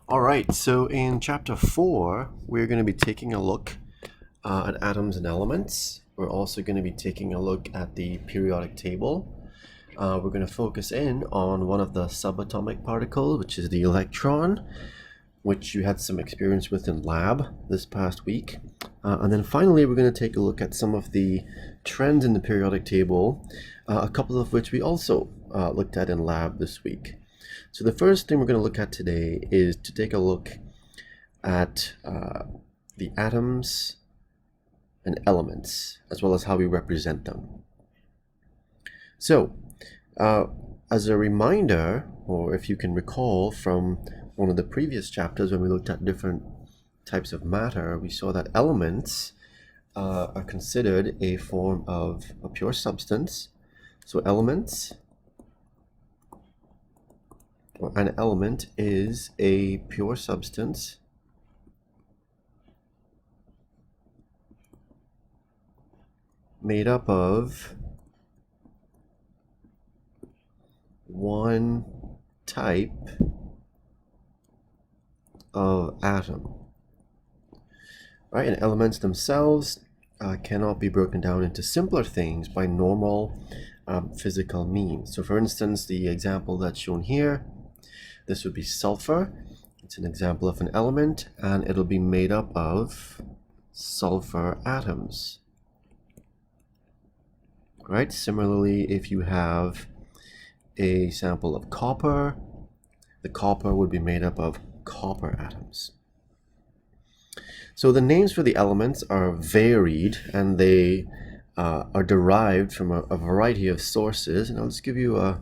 All right, so in chapter 4, we're going to be taking a look at atoms and elements. We're also going to be taking a look at the periodic table. We're going to focus in on one of the subatomic particles, which is the electron, which you had some experience with in lab this past week. And then finally, we're going to take a look at some of the trends in the periodic table, a couple of which we also looked at in lab this week. So the first thing we're going to look at today is to take a look at the atoms and elements, as well as how we represent them. So, as a reminder, or if you can recall from one of the previous chapters when we looked at different types of matter, we saw that elements are considered a form of a pure substance. So elements, or an element, is a pure substance made up of one type of atom. Right, and elements themselves cannot be broken down into simpler things by normal physical means. So for instance, the example that's shown here, this would be sulfur. It's an example of an element, and it'll be made up of sulfur atoms. Right? Similarly, if you have a sample of copper, the copper would be made up of copper atoms. So the names for the elements are varied, and they are derived from a variety of sources, and I'll just give you a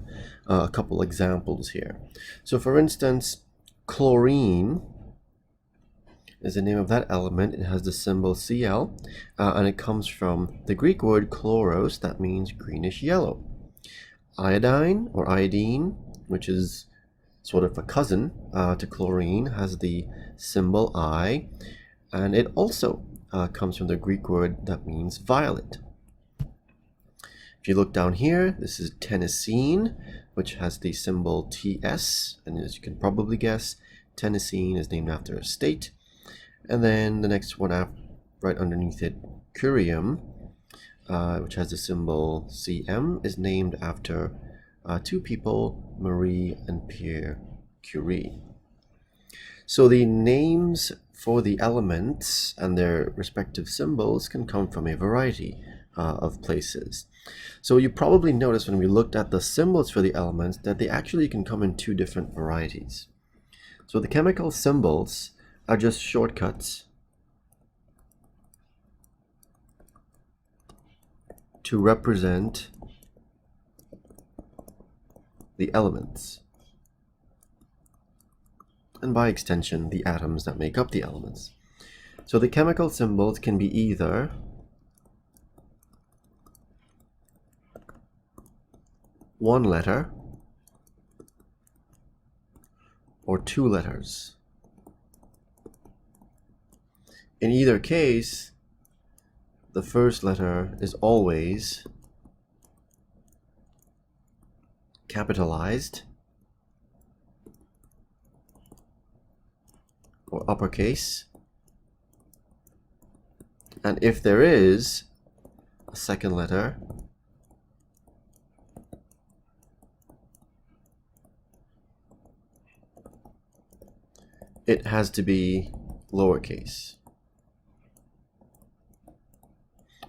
couple examples here. So for instance, chlorine is the name of that element. It has the symbol Cl, and it comes from the Greek word chloros, that means greenish yellow. Iodine, or iodine, which is sort of a cousin to chlorine, has the symbol I, and it also comes from the Greek word that means violet. If you look down here, this is tennessine, which has the symbol TS, and as you can probably guess, Tennessee is named after a state. And then the next one right underneath it, curium, which has the symbol Cm, is named after two people, Marie and Pierre Curie. So the names for the elements and their respective symbols can come from a variety of places. So you probably noticed when we looked at the symbols for the elements that they actually can come in two different varieties. So the chemical symbols are just shortcuts to represent the elements, and by extension, the atoms that make up the elements. So the chemical symbols can be either one letter or two letters. In either case, the first letter is always capitalized or uppercase, and if there is a second letter, it has to be lowercase.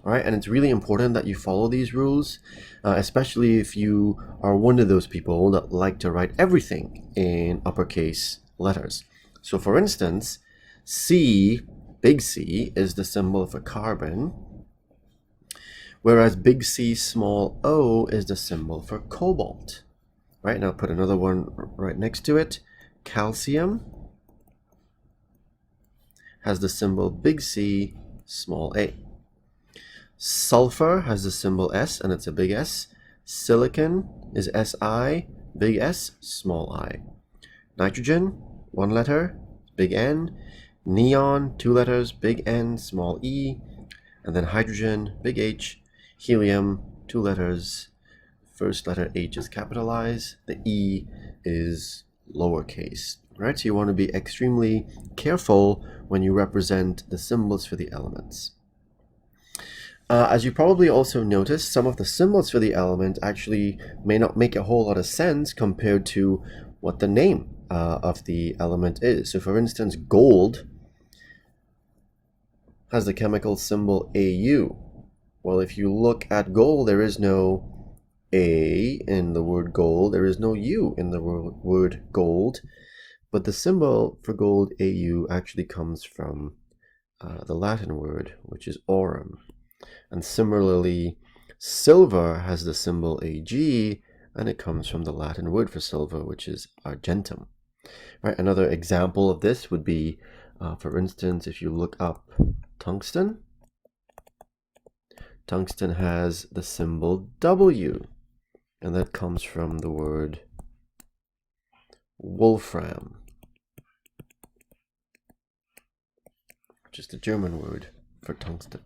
All right, and it's really important that you follow these rules, especially if you are one of those people that like to write everything in uppercase letters. So for instance, C, big C, is the symbol for carbon, whereas big C, small o, is the symbol for cobalt. Right, now put another one right next to it. Calcium has the symbol big C, small a. Sulfur has the symbol S, and it's a big S. Silicon is Si, big S, small I. Nitrogen, one letter, big N. Neon, two letters, big N, small e. And then hydrogen, big H. Helium, two letters, first letter H is capitalized, the E is lowercase. right? So you want to be extremely careful when you represent the symbols for the elements. As you probably also noticed, some of the symbols for the element actually may not make a whole lot of sense compared to what the name of the element is. So for instance, gold has the chemical symbol Au. Well, if you look at gold, there is no A in the word gold, there is no U in the word gold, but the symbol for gold, Au, actually comes from the Latin word, which is aurum. And similarly, silver has the symbol Ag, and it comes from the Latin word for silver, which is argentum. Right? Another example of this would be, for instance, if you look up tungsten, tungsten has the symbol W, and that comes from the word Wolfram, which is the German word for tungsten.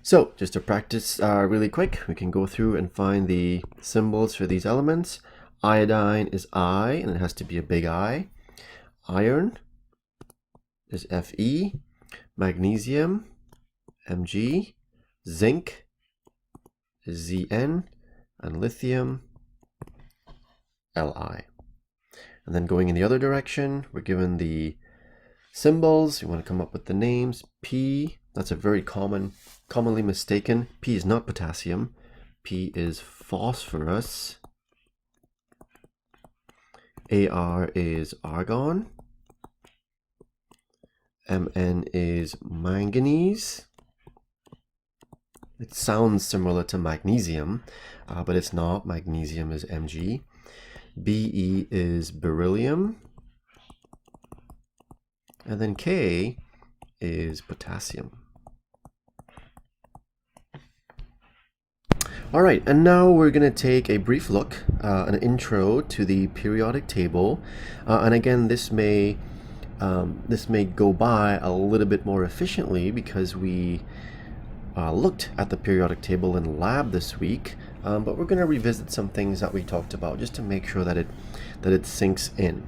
So just to practice really quick, we can go through and find the symbols for these elements. Iodine is I, and it has to be a big I. Iron is Fe. Magnesium, Mg. Zinc is Zn. And lithium, Li. And then going in the other direction, we're given the symbols. You want to come up with the names. P, that's a very commonly mistaken. P is not potassium. P is phosphorus. Ar is argon. Mn is manganese. It sounds similar to magnesium, but it's not. Magnesium is Mg. Be is beryllium. And then K is potassium. All right, and now we're going to take a brief look, an intro to the periodic table. And again, this may go by a little bit more efficiently because we looked at the periodic table in lab this week, but we're going to revisit some things that we talked about just to make sure that it sinks in.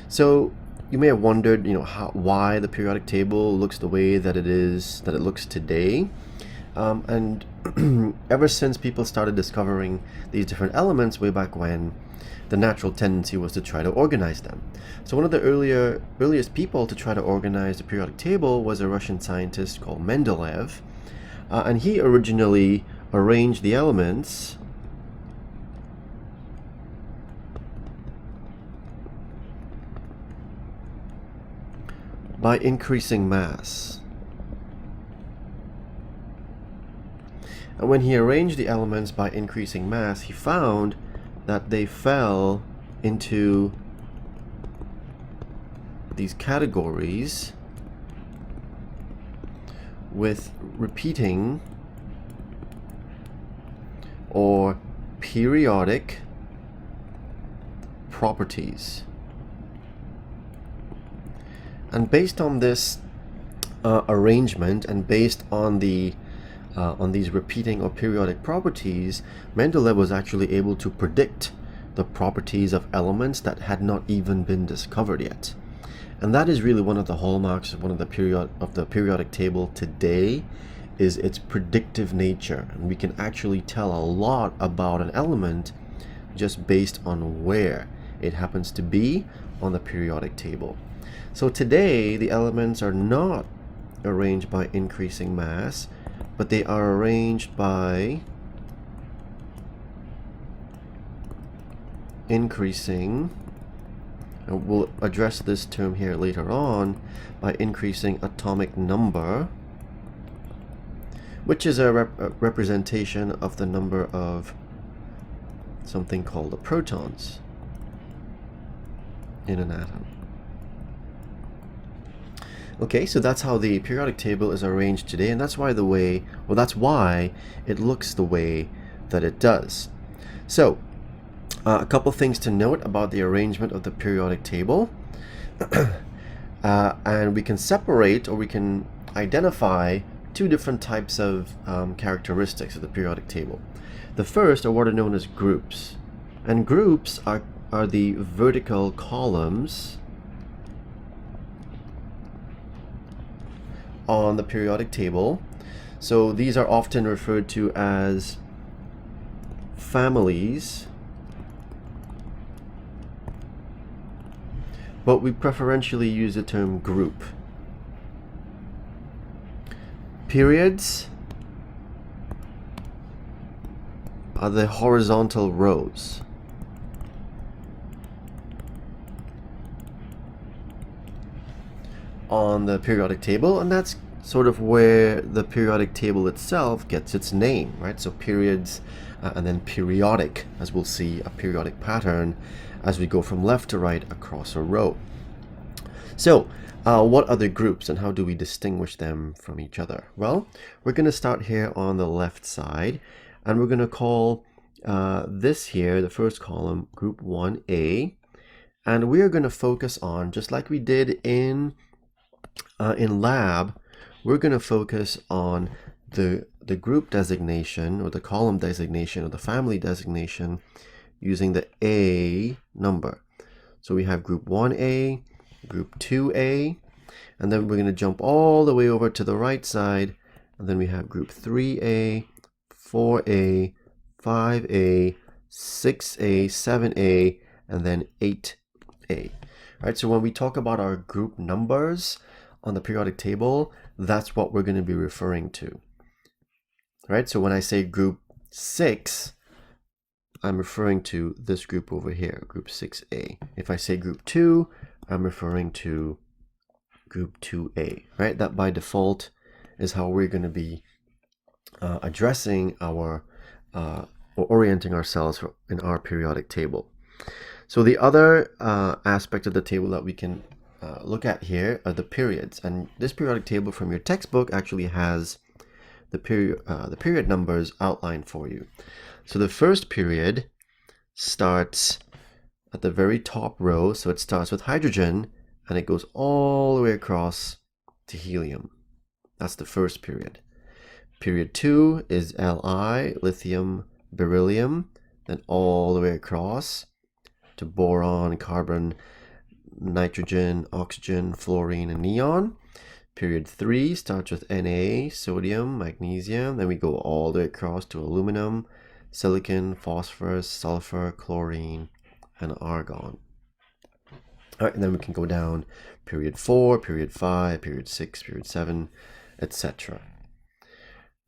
So you may have wondered, why the periodic table looks the way that it looks today. And ever since people started discovering these different elements way back when, the natural tendency was to try to organize them. So one of the earliest people to try to organize the periodic table was a Russian scientist called Mendeleev, and he originally arranged the elements by increasing mass. And when he arranged the elements by increasing mass, he found that they fell into these categories with repeating or periodic properties. And based on this arrangement and based on these repeating or periodic properties, Mendeleev was actually able to predict the properties of elements that had not even been discovered yet. And that is really one of the hallmarks of the periodic table today, is its predictive nature. And we can actually tell a lot about an element just based on where it happens to be on the periodic table. So today, the elements are not arranged by increasing mass, but they are arranged by increasing, and we'll address this term here later on, by increasing atomic number, which is a representation of the number of something called the protons in an atom. Okay, so that's how the periodic table is arranged today, and that's why it looks the way that it does. So, a couple things to note about the arrangement of the periodic table. And we can separate, or we can identify two different types of characteristics of the periodic table. The first are what are known as groups. And groups are the vertical columns on the periodic table. So these are often referred to as families, but we preferentially use the term group. Periods are the horizontal rows. On the periodic table, and that's sort of where the periodic table itself gets its name, right? So periods and then periodic, as we'll see a periodic pattern as we go from left to right across a row. So what are the groups and how do we distinguish them from each other? Well, we're going to start here on the left side, and we're going to call this here, the first column, group 1A, and we are going to focus on, just like we did in lab, we're going to focus on the group designation or the column designation or the family designation using the A number. So we have group 1A, group 2A, and then we're going to jump all the way over to the right side, and then we have group 3A, 4A, 5A, 6A, 7A, and then 8A. Right, so when we talk about our group numbers on the periodic table, that's what we're going to be referring to. Right, so when I say group 6, I'm referring to this group over here, group 6A. If I say group 2, I'm referring to group 2A, right? That by default is how we're going to be addressing our or orienting ourselves in our periodic table. So the other aspect of the table that we can look at here are the periods, and this periodic table from your textbook actually has the period numbers outlined for you. So the first period starts at the very top row, so it starts with hydrogen and it goes all the way across to helium. That's the first period. Period 2 is Li, lithium, beryllium, then all the way across to boron, carbon, nitrogen, oxygen, fluorine, and neon. Period 3 starts with Na, sodium, magnesium, then we go all the way across to aluminum, silicon, phosphorus, sulfur, chlorine, and argon. All right, and then we can go down period 4, period 5, period 6, period 7, etc.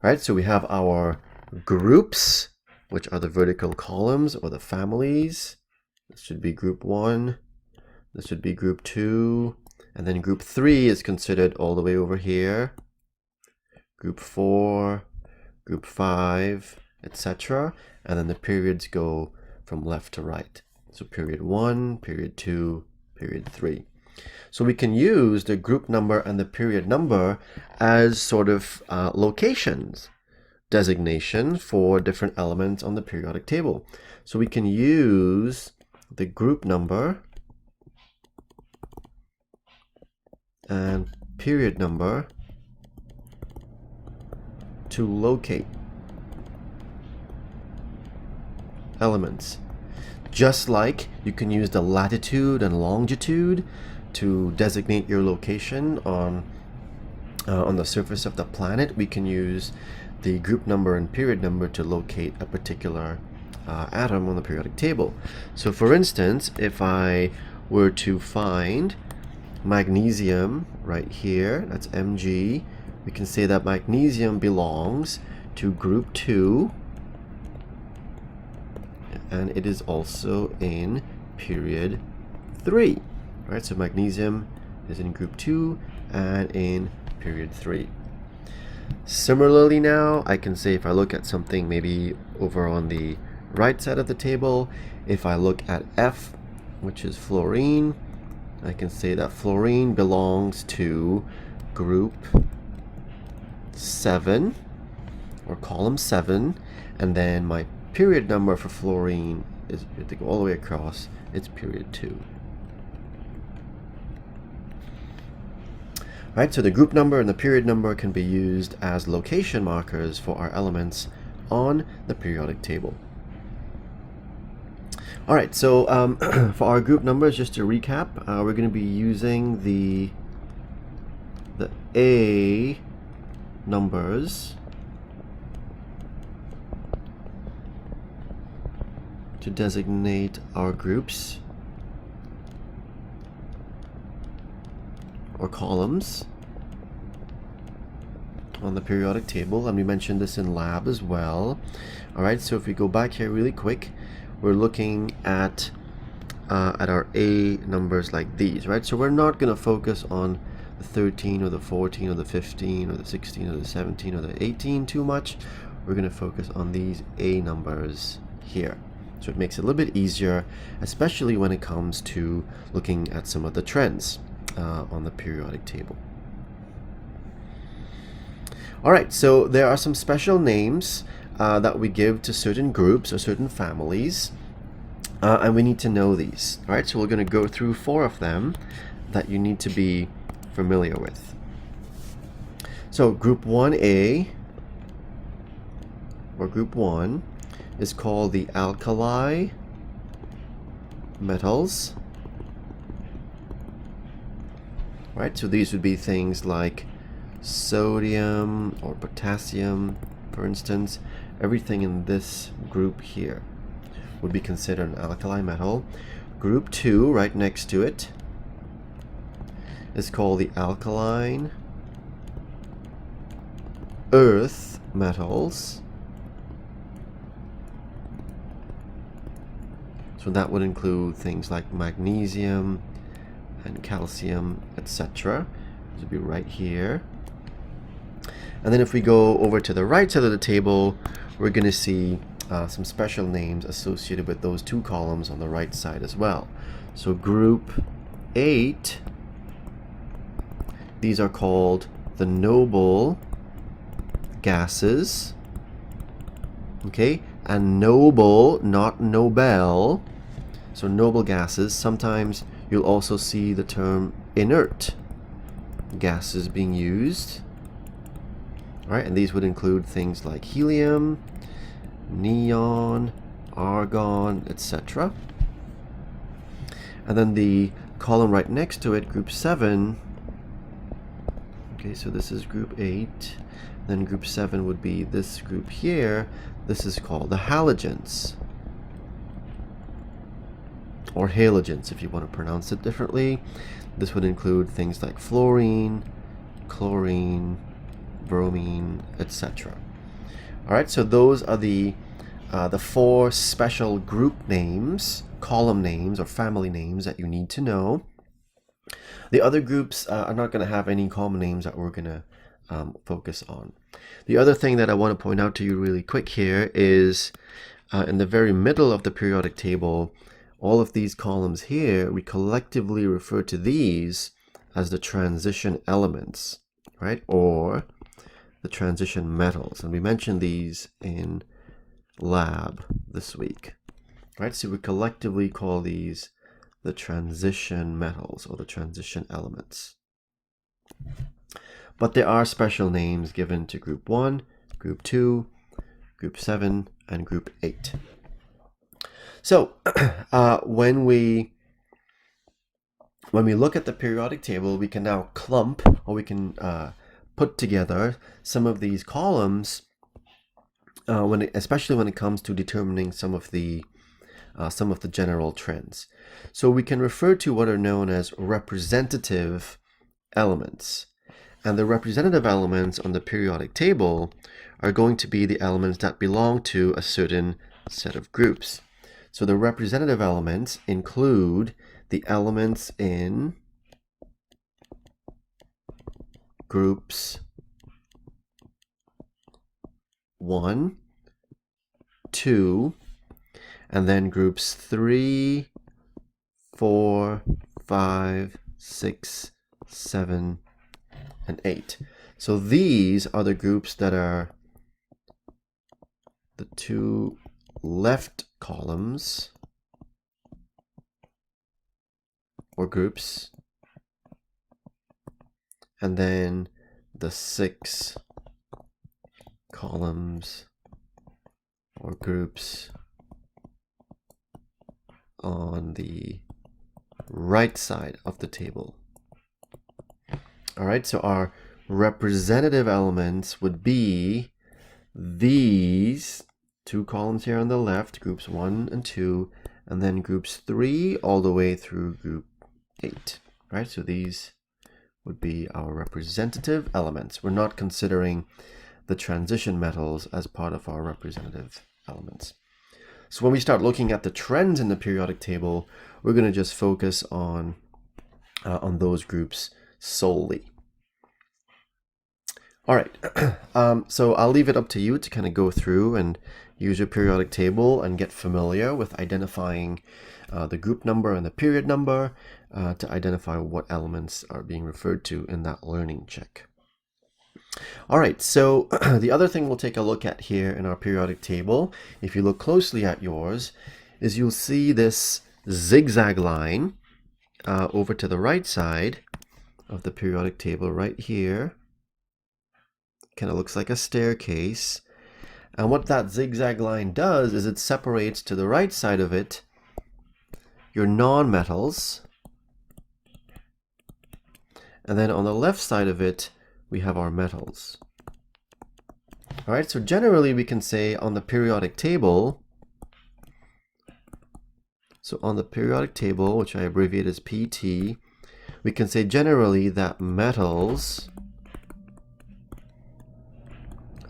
All right, so we have our groups, which are the vertical columns or the families. This should be group 1, this should be group 2, and then group 3 is considered all the way over here, group 4, group 5, etc. And then the periods go from left to right. So period 1, period 2, period 3. So we can use the group number and the period number as sort of locations designation for different elements on the periodic table. So we can use the group number and period number to locate elements. Just like you can use the latitude and longitude to designate your location on the surface of the planet, we can use the group number and period number to locate a particular atom on the periodic table. So for instance, if I were to find magnesium right here, that's Mg, we can say that magnesium belongs to group 2, and it is also in period 3. Right, so magnesium is in group 2 and in period 3. Similarly now, I can say if I look at something maybe over on the right side of the table, if I look at F, which is fluorine, I can say that fluorine belongs to group 7 or column 7, and then my period number for fluorine is, to go all the way across, it's period 2. Right, so the group number and the period number can be used as location markers for our elements on the periodic table. All right, so for our group numbers, just to recap, we're going to be using the A numbers to designate our groups or columns on the periodic table, and we mentioned this in lab as well. All right, so if we go back here really quick, we're looking at our A numbers like these, right? So we're not going to focus on the 13 or the 14 or the 15 or the 16 or the 17 or the 18 too much. We're going to focus on these A numbers here. So it makes it a little bit easier, especially when it comes to looking at some of the trends on the periodic table. All right, so there are some special names that we give to certain groups or certain families, and we need to know these. All right, so we're going to go through 4 of them that you need to be familiar with. So group 1A, or group 1, is called the alkali metals. Right, so these would be things like sodium or potassium, for instance. Everything in this group here would be considered an alkali metal. Group 2, right next to it, is called the alkaline earth metals. So that would include things like magnesium and calcium, etc. This would be right here. And then if we go over to the right side of the table, we're going to see some special names associated with those 2 columns on the right side as well. So group 8, these are called the noble gases. Okay, and noble, not Nobel. So noble gases. Sometimes you'll also see the term inert gases being used. All right, and these would include things like helium, neon, argon, etc. And then the column right next to it, group 7. Okay, so this is group 8. Then group 7 would be this group here. This is called the halogens, or halogens if you want to pronounce it differently. This would include things like fluorine, chlorine, bromine, etc. All right, so those are the 4 special group names, column names, or family names that you need to know. The other groups are not going to have any common names that we're going to focus on. The other thing that I want to point out to you really quick here is in the very middle of the periodic table, all of these columns here, we collectively refer to these as the transition elements, right? Or the transition metals. And we mentioned these in lab this week, right? So we collectively call these the transition metals or the transition elements. But there are special names given to group 1, group 2, group 7, and group 8. So when we look at the periodic table, we can now clump, or we can put together some of these columns, especially when it comes to determining some of the general trends. So we can refer to what are known as representative elements. And the representative elements on the periodic table are going to be the elements that belong to a certain set of groups. So the representative elements include the elements in groups 1, 2, and then groups 3, 4, 5, 6, 7, and 8. So these are the groups that are the 2 left columns, or groups, and then the 6 columns or groups on the right side of the table. All right, so our representative elements would be these 2 columns here on the left, groups 1 and 2, and then groups 3 all the way through group 8, right? So these would be our representative elements. We're not considering the transition metals as part of our representative elements. So when we start looking at the trends in the periodic table, we're going to just focus on those groups solely. All right, so I'll leave it up to you to kind of go through and use your periodic table and get familiar with identifying the group number and the period number to identify what elements are being referred to in that learning check. All right, so the other thing we'll take a look at here in our periodic table, if you look closely at yours, is you'll see this zigzag line over to the right side of the periodic table right here. Kind of looks like a staircase. And what that zigzag line does is it separates to the right side of it your non-metals. And then on the left side of it, we have our metals. All right, so generally we can say on the periodic table, which I abbreviate as PT, we can say generally that metals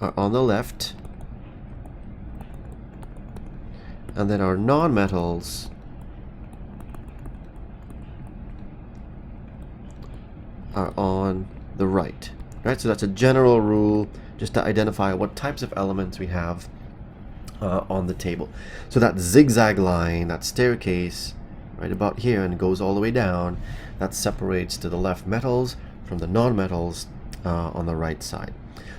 are on the left, and then our non-metals are on the right. Right, so that's a general rule just to identify what types of elements we have on the table. So that zigzag line, that staircase, right about here and goes all the way down, that separates to the left metals from the non-metals on the right side.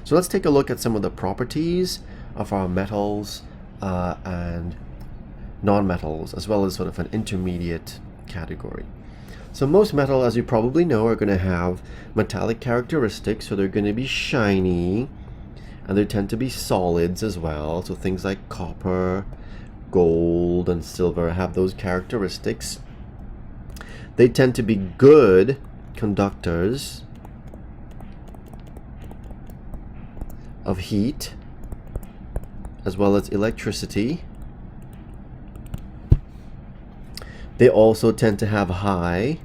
So let's take a look at some of the properties of our metals and non-metals, as well as sort of an intermediate category. So most metal, as you probably know, are going to have metallic characteristics, so they're going to be shiny, and they tend to be solids as well. So things like copper, gold, and silver have those characteristics. They tend to be good conductors of heat as well as electricity. They also tend to have high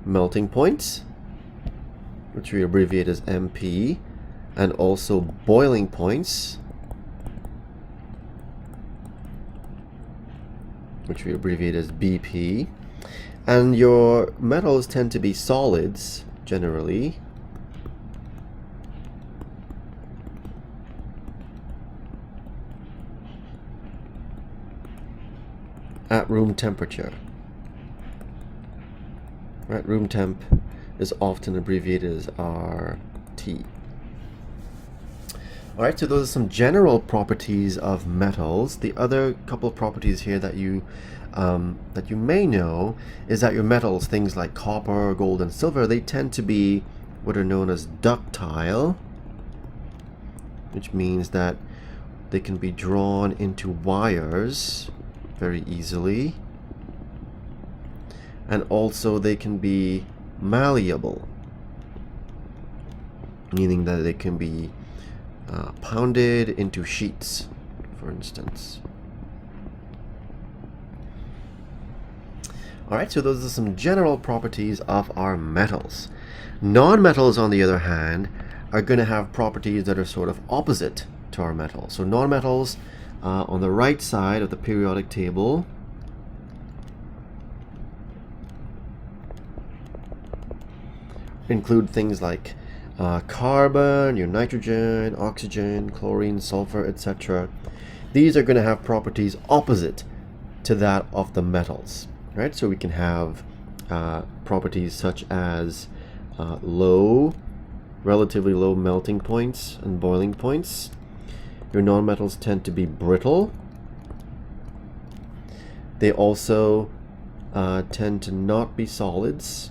melting points, which we abbreviate as MP, and also boiling points, which we abbreviate as BP. And your metals tend to be solids generally, at room temperature. Right, room temp is often abbreviated as RT. All right, so those are some general properties of metals. The other couple of properties here that you may know is that your metals, things like copper, gold, and silver, they tend to be what are known as ductile, which means that they can be drawn into wires very easily, and also they can be malleable, meaning that they can be pounded into sheets, for instance. All right, so those are some general properties of our metals. Non-metals, on the other hand, are going to have properties that are sort of opposite to our metals. So non-metals on the right side of the periodic table include things like carbon, your nitrogen, oxygen, chlorine, sulfur, etc. These are going to have properties opposite to that of the metals, right? So we can have properties such as relatively low melting points and boiling points. Your nonmetals tend to be brittle. They also tend to not be solids.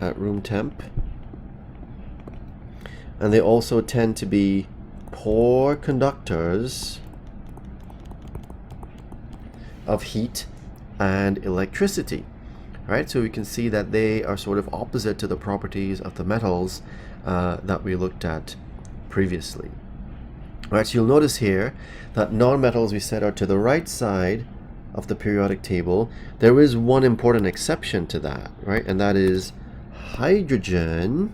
at room temp. And they also tend to be poor conductors of heat and electricity. Right, so we can see that they are sort of opposite to the properties of the metals that we looked at previously. Right, so you'll notice here that nonmetals we said are to the right side of the periodic table. There is one important exception to that, right, and that is hydrogen,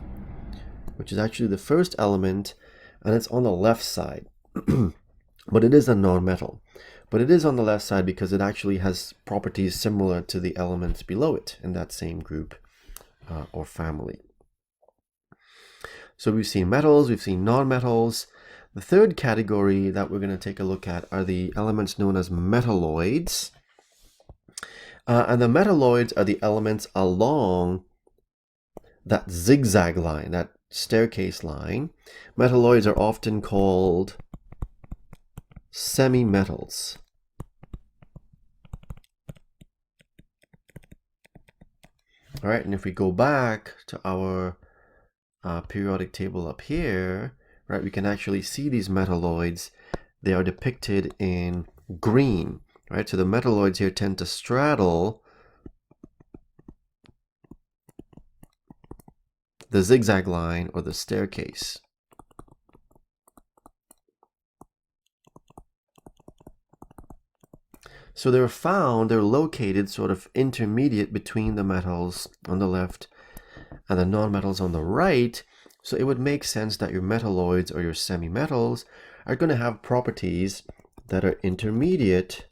which is actually the first element, and it's on the left side. But it is a nonmetal. But it is on the left side because it actually has properties similar to the elements below it in that same group or family. So we've seen metals, we've seen nonmetals. The third category that we're going to take a look at are the elements known as metalloids. And the metalloids are the elements along that zigzag line, that staircase line. Metalloids are often called semi-metals. All right, and if we go back to our periodic table up here, right, we can actually see these metalloids. They are depicted in green, right? So the metalloids here tend to straddle the zigzag line or the staircase. So they're located sort of intermediate between the metals on the left and the nonmetals on the right. So it would make sense that your metalloids or your semi-metals are going to have properties that are intermediate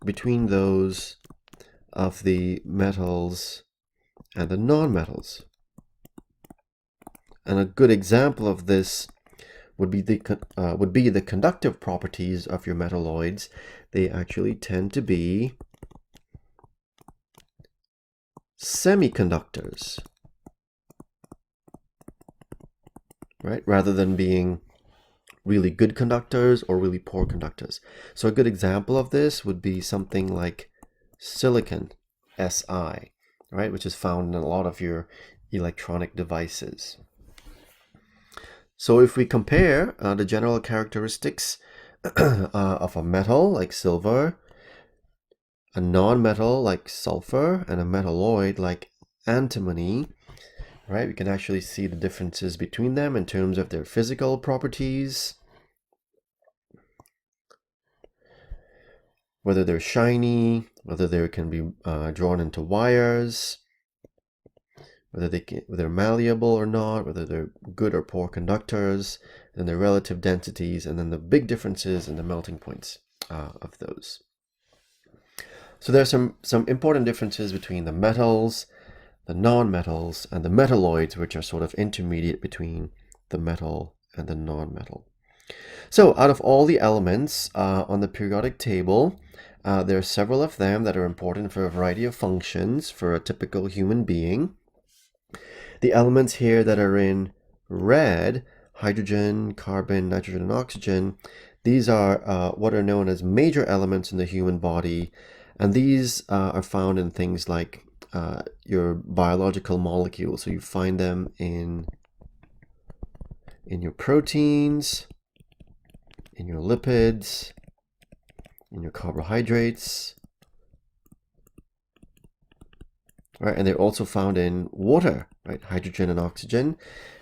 between those of the metals and the nonmetals. And a good example of this would be the conductive properties of your metalloids. They actually tend to be semiconductors, right? Rather than being really good conductors or really poor conductors. So a good example of this would be something like silicon, Si, right? Which is found in a lot of your electronic devices. So if we compare the general characteristics of a metal like silver, a non-metal like sulfur, and a metalloid like antimony, right, we can actually see the differences between them in terms of their physical properties, whether they're shiny, whether they can be drawn into wires, whether they're malleable or not, whether they're good or poor conductors, and their relative densities, and then the big differences in the melting points of those. So there's some important differences between the metals, the non-metals, and the metalloids, which are sort of intermediate between the metal and the non-metal. So out of all the elements on the periodic table, there are several of them that are important for a variety of functions for a typical human being. The elements here that are in red, hydrogen, carbon, nitrogen, and oxygen, these are what are known as major elements in the human body, and these are found in things like your biological molecules. So you find them in your proteins, in your lipids, in your carbohydrates, right? And they're also found in water, right? Hydrogen and oxygen.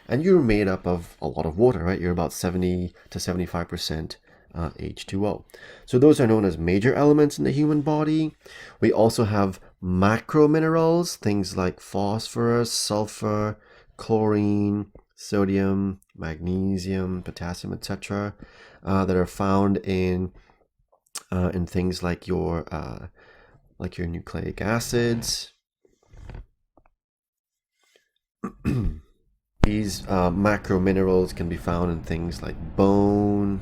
And you're made up of a lot of water, right? You're about 70 to 75% H2O. So those are known as major elements in the human body. We also have macro minerals, things like phosphorus, sulfur, chlorine, sodium, magnesium, potassium, etc., that are found in things like your nucleic acids. These macro minerals can be found in things like bone,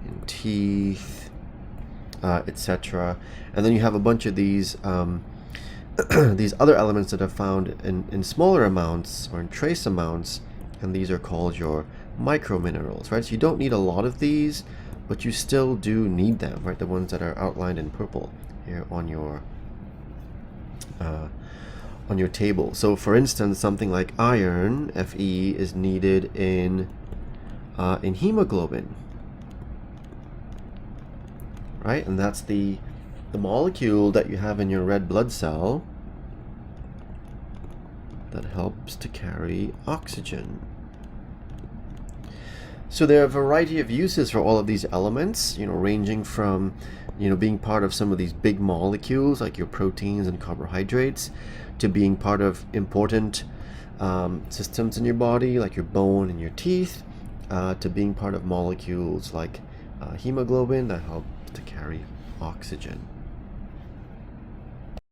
in teeth, etc. And then you have a bunch of these these other elements that are found in smaller amounts or in trace amounts, and these are called your micro minerals, right? So you don't need a lot of these, but you still do need them, right? The ones that are outlined in purple here on your on your table. So for instance, something like iron, Fe, is needed in hemoglobin, right? And that's the molecule that you have in your red blood cell that helps to carry oxygen. So there are a variety of uses for all of these elements, ranging from, being part of some of these big molecules like your proteins and carbohydrates, to being part of important systems in your body like your bone and your teeth, to being part of molecules like hemoglobin that help to carry oxygen.